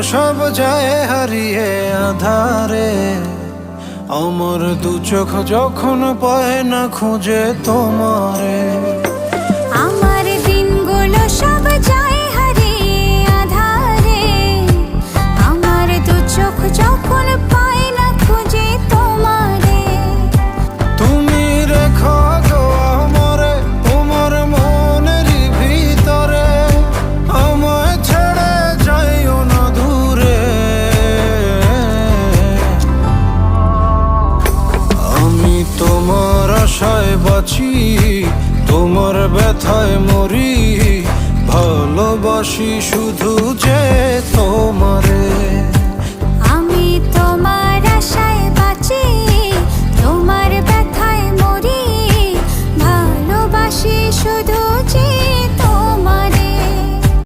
সব যায় হারিয়ে আধারে। আমার দু চোখ যখন পায় না খুঁজে তোমারে। আমার দিনগুলো সব যায় হারিয়ে আঁধারে। আমার দু চোখ যখন পায় না খুঁজে তোমারে। তুমি রেখো গো আমারে তোমার মনেরই ভিতরে, আমায় ছেড়ে যাইও না দূরে। আমি তোমার আশায় বাঁচি, তোমার ব্যথায় মরি, ভালোবাসি শুধু যে